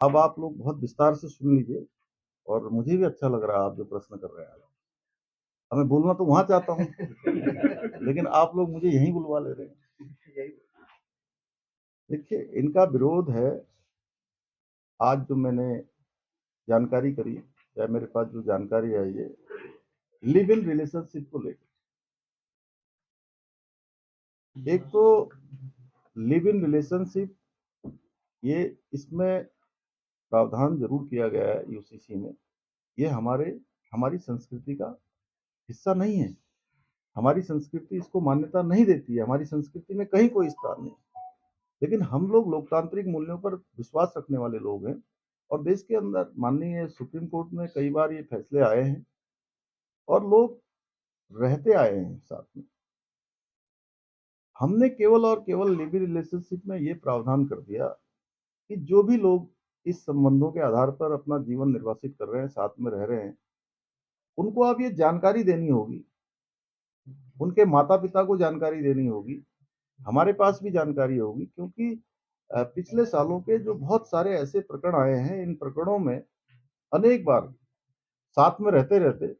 अब आप लोग बहुत विस्तार से सुन लीजिए और मुझे भी अच्छा लग रहा है आप जो प्रश्न कर रहे हैं। अब मैं बोलना तो वहाँ चाहता हूँ, लेकिन आप लोग मुझे यहीं बुलवा ले रहे हैं। देखिए, इनका विरोध है, आज जो मैंने जानकारी करी या मेरे पास जो जानकारी आई है, लिव इन रिलेशनशिप को लेकर। एक तो लिव इन रिलेशनशिप, ये इसमें प्रावधान जरूर किया गया है यूसीसी में। ये हमारी संस्कृति का हिस्सा नहीं है। हमारी संस्कृति इसको मान्यता नहीं देती है। हमारी संस्कृति में कहीं कोई स्थान नहीं। लेकिन हम लोग लोकतांत्रिक मूल्यों पर विश्वास रखने वाले लोग हैं और देश के अंदर माननीय सुप्रीम कोर्ट में कई बार ये फैसले आए हैं और लोग रहते आए हैं साथ में। हमने केवल और केवल लिव इन रिलेशनशिप में ये प्रावधान कर दिया कि जो भी लोग इस संबंधों के आधार पर अपना जीवन निर्वासित कर रहे हैं, साथ में रह रहे हैं, उनको अब ये जानकारी देनी होगी, उनके माता पिता को जानकारी देनी होगी, हमारे पास भी जानकारी होगी, क्योंकि पिछले सालों के जो बहुत सारे ऐसे प्रकरण आए हैं, इन प्रकरणों में अनेक बार साथ में रहते रहते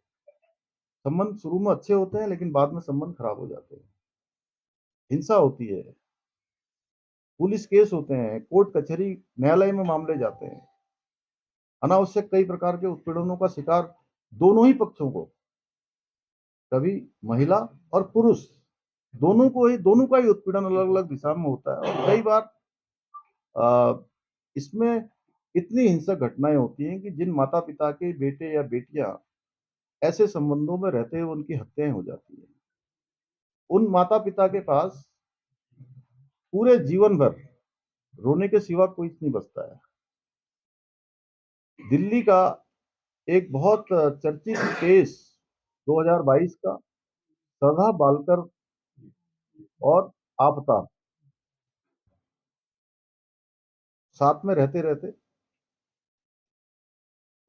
संबंध शुरू में अच्छे होते हैं, लेकिन बाद में संबंध खराब हो जाते हैं, हिंसा होती है, पुलिस केस होते हैं, कोर्ट कचहरी न्यायालय में मामले जाते हैं, अनावश्यक कई प्रकार के उत्पीड़नों का शिकार दोनों ही पक्षों को, कभी महिला और पुरुष दोनों का ही उत्पीड़न अलग अलग दिशा में होता है। और कई बार इसमें इतनी हिंसक घटनाएं होती हैं कि जिन माता पिता के बेटे या बेटियां ऐसे संबंधों में रहते हुए उनकी हत्याएं हो जाती है, उन माता पिता के पास पूरे जीवन भर रोने के सिवा कुछ नहीं बचता है। दिल्ली का एक बहुत चर्चित केस 2022 का, श्रद्धा बालकर और आपता साथ में रहते रहते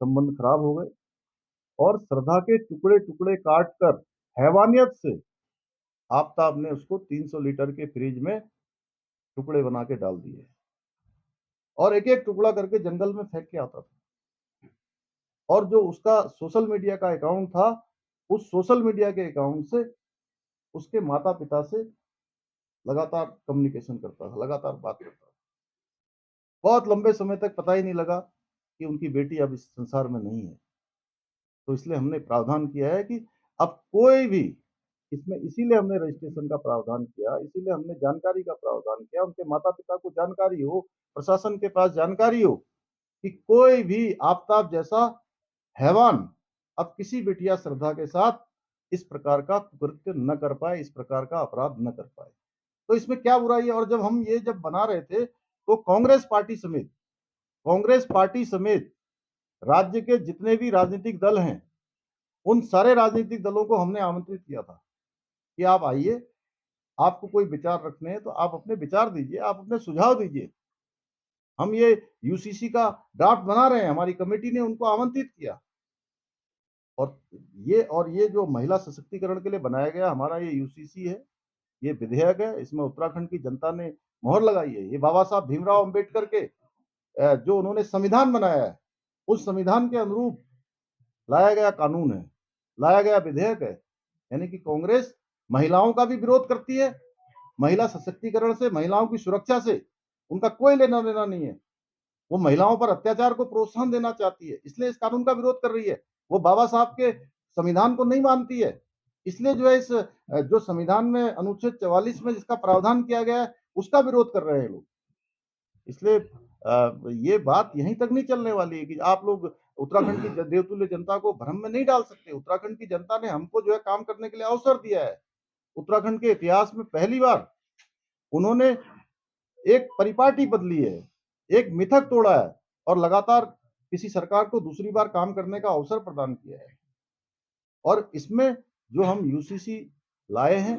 संबंध खराब हो गए और श्रद्धा के टुकड़े टुकड़े काट कर हैवानियत से आफ्ताब ने उसको 300 लीटर के फ्रिज में टुकड़े बना के डाल दिए और एक एक टुकड़ा करके जंगल में फेंक के आता था। और जो उसका सोशल मीडिया का अकाउंट था, उस सोशल मीडिया के अकाउंट से उसके माता पिता से लगातार कम्युनिकेशन करता था, लगातार बात करता था। बहुत लंबे समय तक पता ही नहीं लगा कि उनकी बेटी अब इस संसार में नहीं है। तो इसलिए हमने प्रावधान किया है कि अब कोई भी इसमें, इसीलिए हमने रजिस्ट्रेशन का प्रावधान किया, इसीलिए हमने जानकारी का प्रावधान किया, उनके माता पिता को जानकारी हो, प्रशासन के पास जानकारी हो कि कोई भी आफ्ताब जैसा हैवान अब किसी बिटिया श्रद्धा के साथ इस प्रकार का कृत्य न कर पाए, इस प्रकार का अपराध न कर पाए। तो इसमें क्या बुराई है? और जब हम ये बना रहे थे तो कांग्रेस पार्टी समेत राज्य के जितने भी राजनीतिक दल हैं, उन सारे राजनीतिक दलों को हमने आमंत्रित किया था कि आप आइए, आपको कोई विचार रखने हैं तो आप अपने विचार दीजिए, आप अपने सुझाव दीजिए। हम ये यूसीसी का ड्राफ्ट बना रहे हैं, हमारी कमेटी ने उनको आमंत्रित किया। और ये जो महिला सशक्तिकरण के लिए बनाया गया हमारा ये यूसीसी है, ये विधेयक है, इसमें उत्तराखंड की जनता ने मोहर लगाई है। ये बाबा साहब भीमराव अंबेडकर के जो उन्होंने संविधान बनाया है, उस संविधान के अनुरूप लाया गया कानून है, लाया गया विधेयक है। यानी कि कांग्रेस महिलाओं का भी विरोध करती है, महिला सशक्तिकरण से, महिलाओं की सुरक्षा से उनका कोई लेना देना नहीं है। वो महिलाओं पर अत्याचार को प्रोत्साहन देना चाहती है, इसलिए इस कानून का विरोध कर रही है। वो बाबा साहब के संविधान को नहीं मानती है, इसलिए जो है इस जो संविधान में अनुच्छेद 44 में जिसका प्रावधान किया गया है उसका विरोध कर रहे हैं लोग। इसलिए ये बात यहीं तक नहीं चलने वाली है कि आप लोग उत्तराखंड की देवतुल्य जनता को भ्रम में नहीं डाल सकते। उत्तराखंड की जनता ने हमको जो है काम करने के लिए अवसर दिया है। उत्तराखंड के इतिहास में पहली बार उन्होंने एक परिपाटी बदली है, एक मिथक तोड़ा है और लगातार किसी सरकार को दूसरी बार काम करने का अवसर प्रदान किया है। और इसमें जो हम यूसीसी लाए हैं,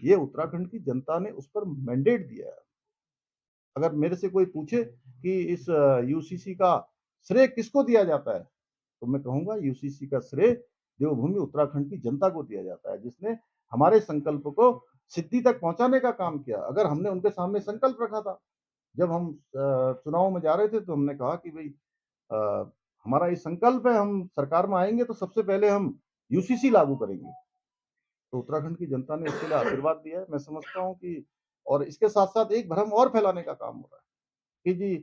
ये उत्तराखंड की जनता ने उस पर मैंडेट दिया है। अगर मेरे से कोई पूछे कि इस यूसीसी का श्रेय किसको दिया जाता है, तो मैं कहूंगा यूसीसी का श्रेय देवभूमि उत्तराखंड की जनता को दिया जाता है, जिसने हमारे संकल्प को सिद्धि तक पहुंचाने का काम किया। अगर हमने उनके सामने संकल्प रखा था, जब हम चुनाव में जा रहे थे तो हमने कहा कि भई हमारा ये संकल्प है, हम सरकार में आएँगे तो सबसे पहले हम यूसीसी लागू करेंगे। तो उत्तराखंड की जनता ने इसके लिए आशीर्वाद दिया है। मैं समझता हूँ कि और इसके साथ-साथ एक भ्रम और फैलाने का काम हो रहा है कि जी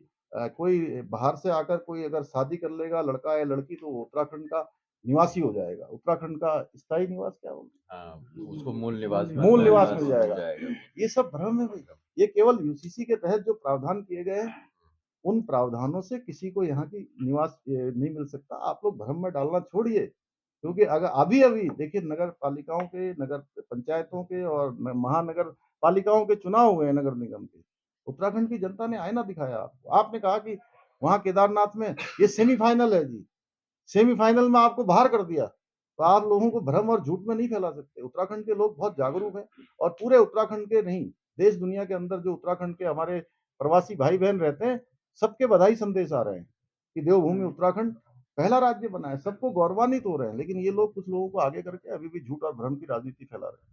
कोई बाहर से आकर कोई अगर शादी कर लेगा लड़का या लड़की तो वो उत्तराखंड का निवासी हो जाएगा। उत्तराखंड का स्थायी निवास क्या बोलते हाँ, उसको मूल निवास हैं? मूल निवास मिल मिल जाएगा। जाएगा। ये सब भ्रम है भई। ये केवल यूसीसी के तहत जो प्रावधान किए गए हैं, उन प्रावधानों से किसी को यहाँ की निवास नहीं मिल सकता। आप लोग भ्रम में डालना छोड़िए। क्योंकि अगर अभी-अभी देखिए नगर पालिकाओं के, नगर पंचायतों के और महानगर पालिकाओं के चुनाव हुए हैं नगर निगम के। उत्तराखंड की जनता ने आईना दिखाया आपको। आपने कहा कि वहाँ केदारनाथ में ये सेमीफाइनल है जी। सेमीफाइनल में आपको बाहर कर दिया। तो आप लोगों को भ्रम और झूठ में नहीं फैला सकते। उत्तराखंड के लोग बहुत जागरूक हैं और पूरे उत्तराखंड के नहीं, देश दुनिया के अंदर जो उत्तराखंड के हमारे प्रवासी भाई-बहन रहते हैं, सबके बधाई संदेश आ रहे हैं कि देवभूमि उत्तराखंड पहला राज्य बना है। सबको गौरवान्वित हो रहे हैं, लेकिन ये लोग कुछ लोगों को आगे करके अभी भी झूठ और भ्रम की राजनीति फैला रहे हैं।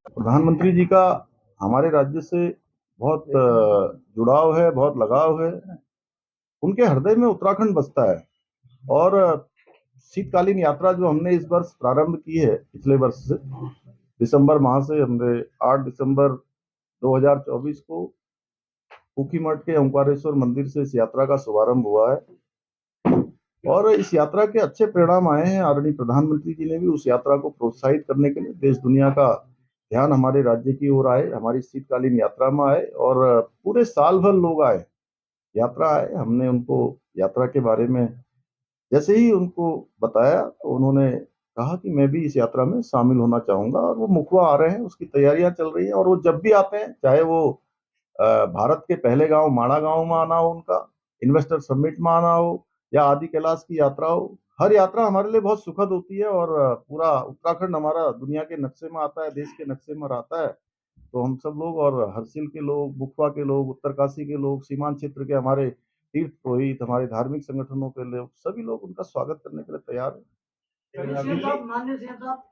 प्रधानमंत्री जी का हमारे राज्य से बहुत जुड़ाव है, बहुत लगाव है। उनके हृदय में उत्तराखंड बसता है और शीतकालीन यात्रा जो हमने इस वर्ष प्रारंभ की है, पिछले वर्ष से दिसंबर माह से हमने 8 दिसंबर 2024 को ऊखीमठ के ओंकारेश्वर मंदिर से इस यात्रा का शुभारंभ हुआ है और इस यात्रा के अच्छे परिणाम आए हैं। आदरणीय प्रधानमंत्री जी ने भी उस यात्रा को प्रोत्साहित करने के लिए देश दुनिया का ध्यान हमारे राज्य की ओर आए, हमारी शीतकालीन यात्रा में आए और पूरे साल भर लोग आए, यात्रा आए। हमने उनको यात्रा के बारे में जैसे ही उनको बताया तो उन्होंने कहा कि मैं भी इस यात्रा में शामिल होना चाहूँगा और वो मुखवा आ रहे हैं, उसकी तैयारियाँ चल रही हैं और वो जब भी आते हैं, चाहे वो भारत के पहले गाँव माणा गाँव में आना हो उनका, इन्वेस्टर समिट में आना हो या आदि कैलाश की यात्रा हो, हर यात्रा हमारे लिए बहुत सुखद होती है और पूरा उत्तराखंड हमारा दुनिया के नक्शे में आता है, देश के नक्शे में आता है। तो हम सब लोग और हर्षिल के लोग, बुकवा के लोग, उत्तरकाशी के लोग, सीमांत क्षेत्र के हमारे तीर्थ पुरोहित, हमारे धार्मिक संगठनों के लोग, सभी लोग उनका स्वागत करने के लिए तैयार हैं। माननीय सीएम साहब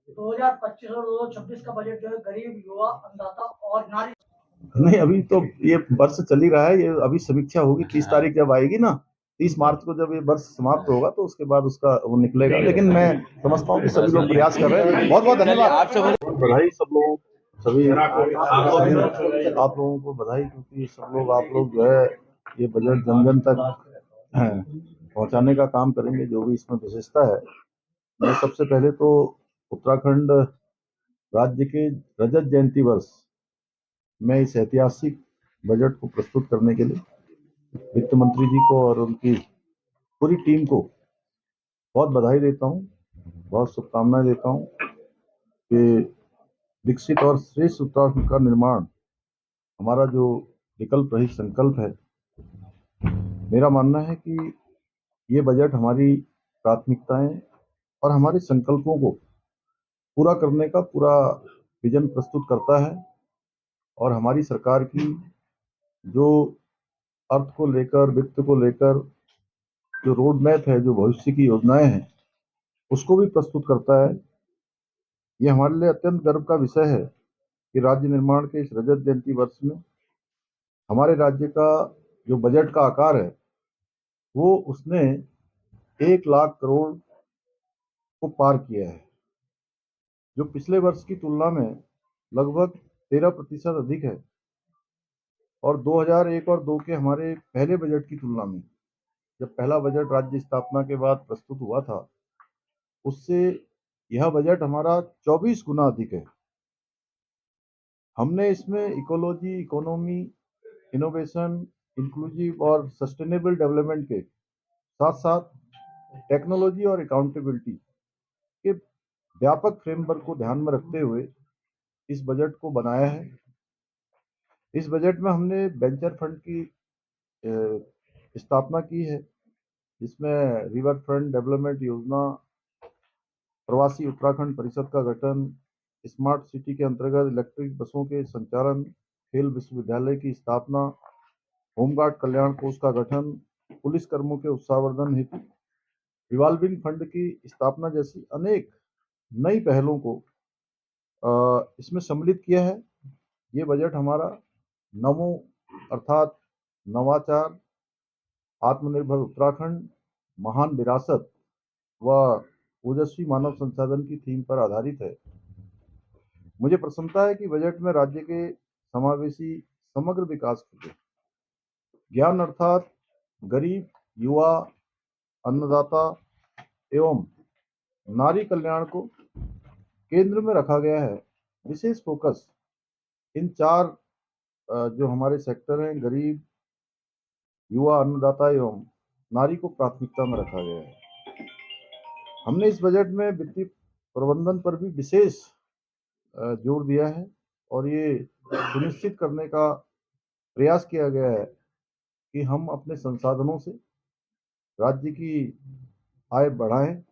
2025 और 2026 का बजट जो है गरीब युवा अन्नदाता और नारी नहीं, अभी तो ये वर्ष चल ही रहा है, ये अभी समीक्षा होगी 30 तारीख जब आएगी ना, 30 मार्च को जब ये वर्ष समाप्त होगा तो उसके बाद उसका वो निकलेगा। लेकिन मैं समझता हूँ कि सभी लोग प्रयास कर रहे हैं। बहुत बहुत धन्यवाद। आप सब बधाई सब लोगों सभी आप लोगों को बधाई, क्योंकि सब लोग आप लोग जो है ये बजट जन जन तक पहुंचाने का काम करेंगे, जो भी इसमें विशेषता है। मैं सबसे पहले तो उत्तराखंड राज्य के रजत जयंती वर्ष में इस ऐतिहासिक बजट को प्रस्तुत करने के लिए वित्त मंत्री जी को और उनकी पूरी टीम को बहुत बधाई देता हूँ, बहुत शुभकामनाएं देता हूँ कि विकसित और श्रेष्ठ उत्तराखंड का निर्माण हमारा जो विकल्प रहित संकल्प है। मेरा मानना है कि ये बजट हमारी प्राथमिकताएं और हमारे संकल्पों को पूरा करने का पूरा विजन प्रस्तुत करता है और हमारी सरकार की जो अर्थ को लेकर, वित्त को लेकर जो रोड मैप है, जो भविष्य की योजनाएं हैं, उसको भी प्रस्तुत करता है। ये हमारे लिए अत्यंत गर्व का विषय है कि राज्य निर्माण के इस रजत जयंती वर्ष में हमारे राज्य का जो बजट का आकार है, वो उसने 1 लाख करोड़ को पार किया है, जो पिछले वर्ष की तुलना में लगभग 13% अधिक है और 2001 और 2 के हमारे पहले बजट की तुलना में, जब पहला बजट राज्य स्थापना के बाद प्रस्तुत हुआ था, उससे यह बजट हमारा 24 गुना अधिक है। हमने इसमें इकोलॉजी, इकोनॉमी, इनोवेशन, इंक्लूसिव और सस्टेनेबल डेवलपमेंट के साथ-साथ टेक्नोलॉजी और अकाउंटेबिलिटी के व्यापक फ्रेमवर्क को ध्यान में रखते हुए इस बजट को बनाया है। इस बजट में हमने वेंचर फंड की स्थापना की है, जिसमें रिवर फ्रंट डेवलपमेंट योजना, प्रवासी उत्तराखंड परिषद का गठन, स्मार्ट सिटी के अंतर्गत इलेक्ट्रिक बसों के संचालन, खेल विश्वविद्यालय की स्थापना, होमगार्ड कल्याण कोष का गठन, पुलिस कर्मों के उत्साहवर्धन हेतु रिवॉल्विंग फंड की स्थापना जैसी अनेक नई पहलों को इसमें सम्मिलित किया है। ये बजट हमारा नमो अर्थात नवाचार, आत्मनिर्भर उत्तराखंड, महान विरासत व ओजस्वी मानव संसाधन की थीम पर आधारित है। मुझे प्रसन्नता है कि बजट में राज्य के समावेशी समग्र विकास के लिए ज्ञान अर्थात गरीब, युवा, अन्नदाता एवं नारी कल्याण को केंद्र में रखा गया है। विशेष फोकस इन चार जो हमारे सेक्टर हैं, गरीब, युवा, अन्नदाता एवं नारी को प्राथमिकता में रखा गया है। हमने इस बजट में वित्तीय प्रबंधन पर भी विशेष जोर दिया है और ये सुनिश्चित करने का प्रयास किया गया है कि हम अपने संसाधनों से राज्य की आय बढ़ाएं,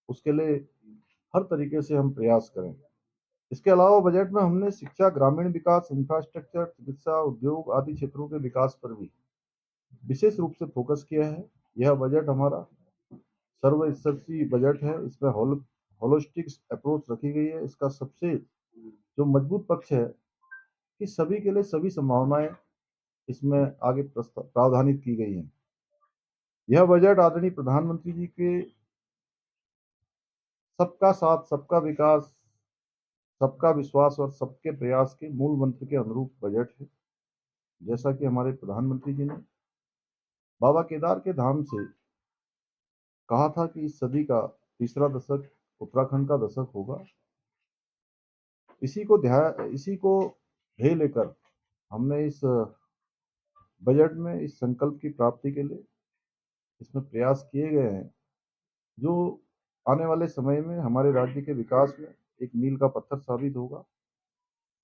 उसके लिए हर तरीके से हम प्रयास करें। इसके अलावा बजट में हमने शिक्षा, ग्रामीण विकास, इंफ्रास्ट्रक्चर, चिकित्सा, उद्योग आदि क्षेत्रों के विकास पर भी विशेष रूप से फोकस किया है। यह बजट हमारा सर्वस्पर्शी बजट है। इसमें होलिस्टिक अप्रोच रखी गई है। इसका सबसे जो मजबूत पक्ष है कि सभी के लिए सभी संभावनाएं इसमें आगे प्रावधानित की गई हैं। यह बजट आदरणीय प्रधानमंत्री जी के सबका साथ, सबका विकास, सबका विश्वास और सबके प्रयास के मूल मंत्र के अनुरूप बजट है। जैसा कि हमारे प्रधानमंत्री जी ने बाबा केदार के धाम से कहा था कि इस सदी का तीसरा दशक उत्तराखंड का दशक होगा, इसी को ध्येय लेकर हमने इस बजट में इस संकल्प की प्राप्ति के लिए इसमें प्रयास किए गए हैं, जो आने वाले समय में हमारे राज्य के विकास में एक मील का पत्थर साबित होगा।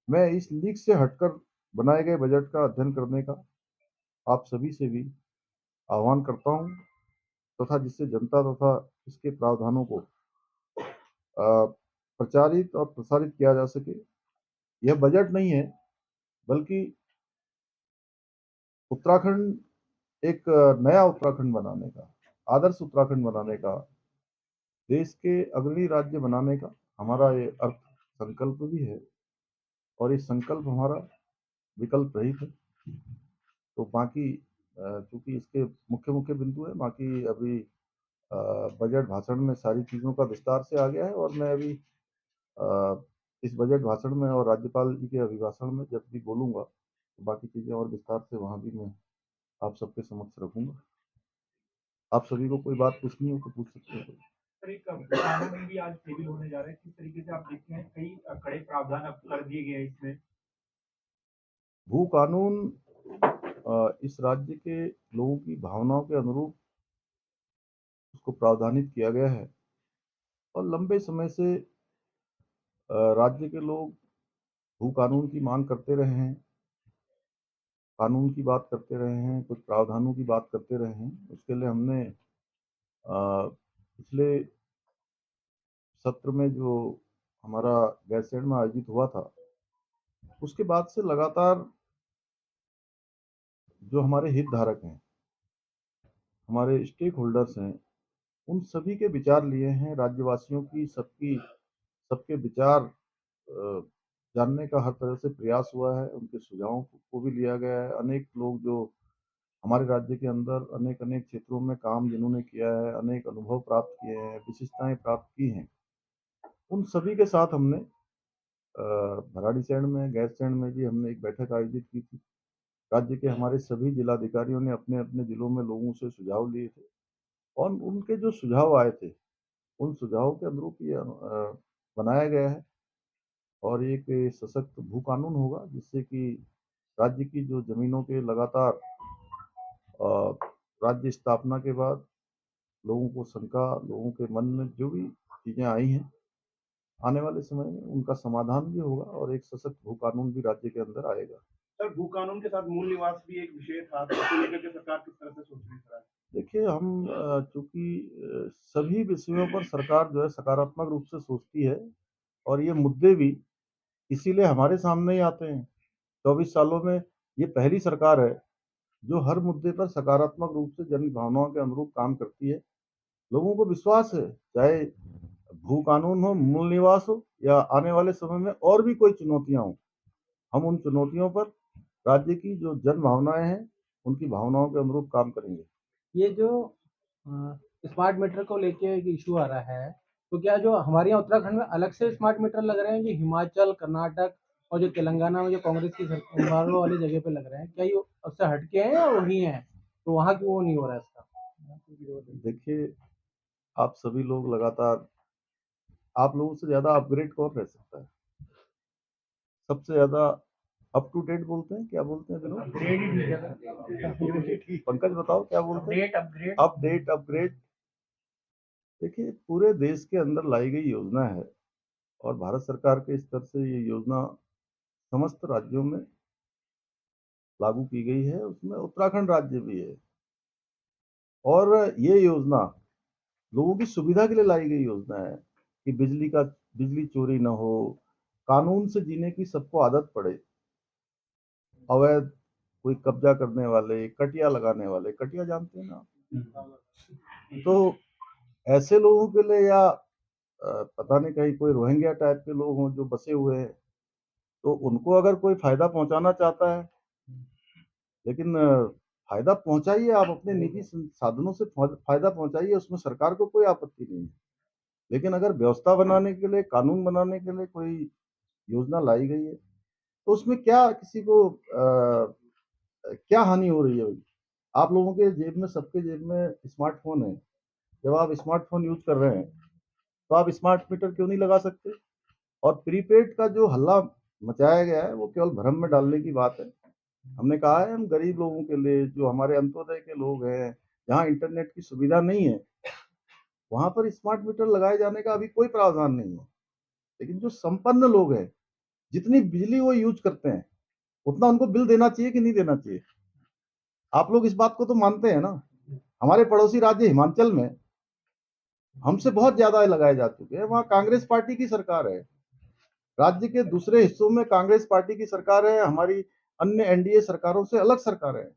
मैं इस लीक से हटकर बनाए गए बजट का अध्ययन करने का आप सभी से भी आह्वान करता हूं, तथा जिससे जनता तथा इसके प्रावधानों को प्रचारित और प्रसारित किया जा सके। यह बजट नहीं है, बल्कि उत्तराखंड एक नया उत्तराखंड बनाने का, आदर्श उत्तराखंड बनाने का, देश के अग्रणी राज्य बनाने का हमारा ये अर्थ संकल्प भी है और ये संकल्प हमारा विकल्प रहित है। तो बाकी चूंकि इसके मुख्य मुख्य बिंदु है, बाकी अभी बजट भाषण में सारी चीज़ों का विस्तार से आ गया है और मैं अभी इस बजट भाषण में और राज्यपाल जी के अभिभाषण में जब भी बोलूँगा तो बाकी चीज़ें और विस्तार से वहाँ भी मैं आप सबके समक्ष रखूँगा। आप सभी को कोई बात पूछनी हो तो पूछ सकते हैं। सर, एक कानून भी आज टेबल होने जा रहा है, किस तरीके से आप देखते हैं? कई कड़े प्रावधान अब कर दिए गए हैं इसमें। भू कानून इस राज्य के लोगों की भावनाओं के अनुरूप उसको प्रावधानित किया गया है और लंबे समय से राज्य के लोग भू कानून की मांग करते रहे हैं, कानून की बात करते रहे हैं, कुछ प्रावधानों की बात करते रहे हैं। उसके लिए हमने पिछले सत्र में जो हमारा गैरसैंण में आयोजित हुआ था, उसके बाद से लगातार जो हमारे हितधारक हैं, हमारे स्टेक होल्डर्स हैं, उन सभी के विचार लिए हैं। राज्यवासियों की सबके विचार जानने का हर तरह से प्रयास हुआ है। उनके सुझावों को भी लिया गया है। अनेक लोग जो हमारे राज्य के अंदर अनेक अनेक क्षेत्रों में काम जिन्होंने किया है, अनेक अनुभव प्राप्त किए हैं, विशिष्टताएं प्राप्त की हैं, उन सभी के साथ हमने भराड़ीसैंण में, गैरसैंण में भी हमने एक बैठक आयोजित की थी। राज्य के हमारे सभी जिलाधिकारियों ने अपने अपने जिलों में लोगों से सुझाव लिए थे और उनके जो सुझाव आए थे, उन सुझावों के अनुरूप ये बनाया गया है और एक सशक्त भू कानून होगा, जिससे कि राज्य की जो जमीनों के लगातार राज्य स्थापना के बाद लोगों को शंका, लोगों के मन में जो भी चीज़ें आई हैं, आने वाले समय में उनका समाधान भी होगा और एक सशक्त भू कानून भी राज्य के अंदर आएगा। सर, भू कानून के साथ मूल निवास भी एक विषय था, तो इसको लेकर के सरकार किस तरह से सोच रही है? देखिए, हम चूंकि सभी विषयों पर सरकार जो है सकारात्मक रूप से सोचती है और ये मुद्दे भी इसीलिए हमारे सामने ही आते हैं। 24 सालों में ये पहली सरकार है जो हर मुद्दे पर सकारात्मक रूप से जन भावनाओं के अनुरूप काम करती है। लोगों को विश्वास है, चाहे भू कानून हो, मूल निवास हो या आने वाले समय में और भी कोई चुनौतियां हों, हम उन चुनौतियों पर राज्य की जो जन भावनाएं हैं उनकी भावनाओं के अनुरूप काम करेंगे। ये जो स्मार्ट मीटर को लेके एक इशू आ रहा है, तो क्या जो हमारे यहाँ उत्तराखंड में अलग से स्मार्ट मीटर लग रहे हैं, जो हिमाचल, कर्नाटक और जो तेलंगाना में जो कांग्रेस की सरकार वाली जगह पे लग रहे हैं, क्या ये उससे हटके हैं या वही हैं? तो वहाँ क्यों वो नहीं हो रहा है इसका? देखिए, आप सभी लोग लगातार, आप लोगों से ज़्यादा अपग्रेड कौन रह सकता है? सबसे ज़्यादा अप टू डेट बोलते हैं, क्या बोलते हैं विनोद? अपग्रेड ही ठीक है सर। पंकज बताओ क्या बोलते हैं? Upgrade update, upgrade. देखिए, पूरे देश के अंदर लाई गई योजना है और भारत सरकार के स्तर से ये योजना समस्त राज्यों में लागू की गई है, उसमें उत्तराखंड राज्य भी है। और ये योजना लोगों की सुविधा के लिए लाई गई योजना है कि बिजली चोरी ना हो, कानून से जीने की सबको आदत पड़े। अवैध कोई कब्जा करने वाले, कटिया लगाने वाले, कटिया जानते हैं ना? तो ऐसे लोगों के लिए या पता नहीं कहीं कोई रोहिंग्या टाइप के लोग हों जो बसे हुए हैं, तो उनको अगर कोई फ़ायदा पहुँचाना चाहता है, लेकिन फ़ायदा पहुँचाइए, आप अपने निजी साधनों से फ़ायदा पहुँचाइए, उसमें सरकार को कोई आपत्ति नहीं है। लेकिन अगर व्यवस्था बनाने के लिए, कानून बनाने के लिए कोई योजना लाई गई है, तो उसमें क्या किसी को क्या हानि हो रही है भाई? आप लोगों के जेब में, सबके जेब में स्मार्टफ़ोन है। जब आप स्मार्टफ़ोन यूज़ कर रहे हैं, तो आप स्मार्ट मीटर क्यों नहीं लगा सकते? और प्रीपेड का जो हल्ला मचाया गया है, वो केवल भ्रम में डालने की बात है। हमने कहा है, हम गरीब लोगों के लिए, जो हमारे अंत्योदय के लोग हैं, जहाँ इंटरनेट की सुविधा नहीं है, वहाँ पर स्मार्ट मीटर लगाए जाने का अभी कोई प्रावधान नहीं है। लेकिन जो संपन्न लोग हैं, जितनी बिजली वो यूज़ करते हैं, उतना उनको बिल देना चाहिए कि नहीं देना चाहिए? आप लोग इस बात को तो मानते हैं ना? हमारे पड़ोसी राज्य हिमाचल में हमसे बहुत ज़्यादा लगाए जा चुके हैं, वहाँ कांग्रेस पार्टी की सरकार है। राज्य के दूसरे हिस्सों में कांग्रेस पार्टी की सरकार है, हमारी अन्य एनडीए सरकारों से अलग सरकार है।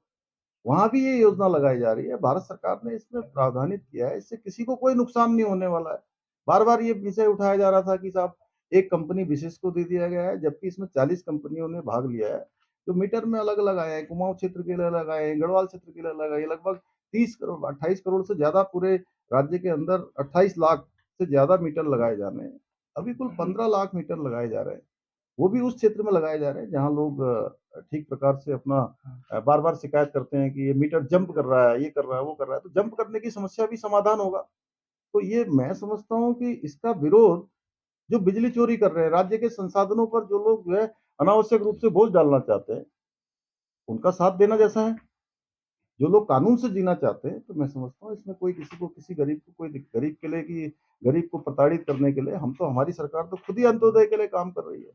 वहाँ भी ये योजना लगाई जा रही है। भारत सरकार ने इसमें प्रावधानित किया है, इससे किसी को कोई नुकसान नहीं होने वाला है। बार-बार ये विषय उठाया जा रहा था कि साहब एक कंपनी विशेष को दे दिया गया है, जबकि इसमें 40 कंपनियों ने भाग लिया है। जो मीटर में अलग-अलग आए हैं, कुमाऊँ क्षेत्र के लिए अलग आए हैं, गढ़वाल क्षेत्र के लिए अलग आए हैं, लगभग 30 करोड़ 28 करोड़ से ज़्यादा पूरे राज्य के अंदर 28 लाख से ज़्यादा मीटर लगाए जाने हैं। अभी कुल 15 लाख मीटर लगाए जा रहे हैं। वो भी उस क्षेत्र में लगाए जा रहे हैं जहाँ लोग ठीक प्रकार से अपना बार-बार शिकायत करते हैं कि ये मीटर जंप कर रहा है, ये कर रहा है, वो कर रहा है, तो जंप करने की समस्या भी समाधान होगा। तो ये मैं समझता हूँ कि इसका विरोध जो बिजली चोरी कर रहे हैं, राज्य के संसाधनों पर जो लोग जो है अनावश्यक रूप से बोझ डालना चाहते हैं, उनका साथ देना जैसा है। जो लोग कानून से जीना चाहते हैं, तो मैं समझता हूँ इसमें कोई किसी को, किसी गरीब को, कोई गरीब के लिए कि गरीब को प्रताड़ित करने के लिए, हम तो, हमारी सरकार तो खुद ही अंत्योदय के लिए काम कर रही है।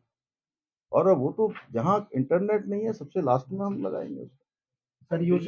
और वो तो जहाँ इंटरनेट नहीं है, सबसे लास्ट में हम लगाएँगे उसको। सर